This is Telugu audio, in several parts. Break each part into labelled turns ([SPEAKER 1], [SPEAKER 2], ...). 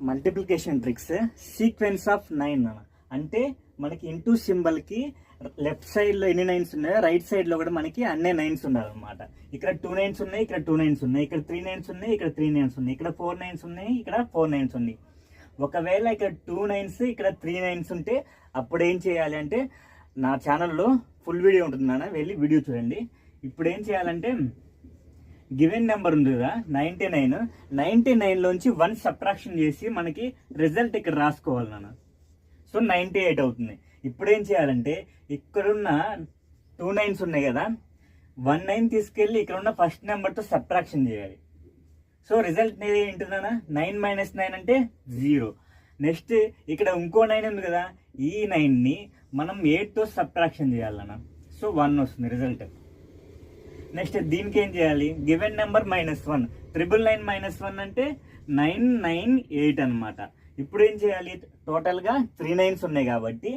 [SPEAKER 1] మల్టిప్లికేషన్ ట్రిక్స్ సీక్వెన్స్ ఆఫ్ 9 అంటే మనకి ఇంటూ సింబల్కి లెఫ్ట్ సైడ్లో ఎన్ని నైన్స్ ఉన్నాయో రైట్ సైడ్లో కూడా మనకి అన్నే నైన్స్ ఉండాలన్నమాట. ఇక్కడ 2 నైన్స్ ఉన్నాయి, ఇక్కడ 2 నైన్స్ ఉన్నాయి, ఇక్కడ 3 నైన్స్ ఉన్నాయి, ఇక్కడ 3 నైన్స్ ఉన్నాయి, ఇక్కడ 4 నైన్స్ ఉన్నాయి, ఇక్కడ 4 నైన్స్ ఉన్నాయి. ఒకవేళ ఇక్కడ 2 నైన్స్ ఇక్కడ 3 నైన్స్ ఉంటే అప్పుడు ఏం చేయాలి అంటే నా ఛానల్లో ఫుల్ వీడియో ఉంటుంది నాన్న, వెళ్ళి వీడియో చూడండి. ఇప్పుడు ఏం చేయాలంటే గివెన్ నెంబర్ ఉంది కదా 99లోంచి 1 సబ్ట్రాక్షన్ చేసి మనకి రిజల్ట్ ఇక్కడ రాసుకోవాలి నాన్న. సో 98 అవుతుంది. ఇప్పుడు ఏం చేయాలంటే ఇక్కడున్న 2 నైన్స్ ఉన్నాయి కదా, 1 9 తీసుకెళ్ళి ఇక్కడ ఉన్న ఫస్ట్ నెంబర్తో సబ్ట్రాక్షన్ చేయాలి. సో రిజల్ట్ ఏంటిదన్నా 9 - 9 అంటే 0. నెక్స్ట్ ఇక్కడ ఇంకో 9 ఉంది కదా, ఈ 9ని మనం 8తో సబ్ట్రాక్షన్ చేయాలన్నా. సో 1 వస్తుంది రిజల్ట్. నెక్స్ట్ దీనికి ఏం చేయాలి, గివెన్ నెంబర్ -1 999 -1 అంటే 998 అనమాట. ఇప్పుడు ఏం చేయాలి, టోటల్గా 3 నైన్స్ ఉన్నాయి కాబట్టి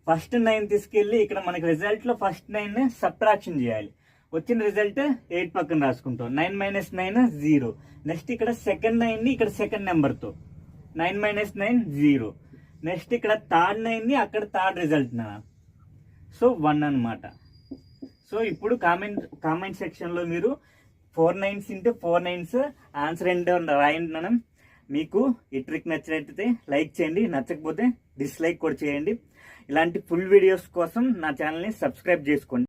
[SPEAKER 1] ఫస్ట్ 9 తీసుకెళ్ళి ఇక్కడ మనకి రిజల్ట్లో ఫస్ట్ 9 సబ్ట్రాక్షన్ చేయాలి. వచ్చిన రిజల్ట్ 8 పక్కన రాసుకుంటాం. 9 - 9 0. నెక్స్ట్ ఇక్కడ సెకండ్ 9ని ఇక్కడ సెకండ్ నెంబర్తో 9 - 9 0. నెక్స్ట్ ఇక్కడ థర్డ్ 9ని అక్కడ థర్డ్ రిజల్ట్ నా. సో 1 అనమాట. సో ఇప్పుడు కామెంట్ సెక్షన్లో మీరు 4 9s × 4 9s ఆన్సర్ ఏంటో రాయండి మనం. మీకు ఈ ట్రిక్ నచ్చినట్లయితే లైక్ చేయండి, నచ్చకపోతే డిస్లైక్ కూడా చేయండి. ఇలాంటి ఫుల్ వీడియోస్ కోసం నా ఛానల్ని సబ్స్క్రైబ్ చేసుకోండి.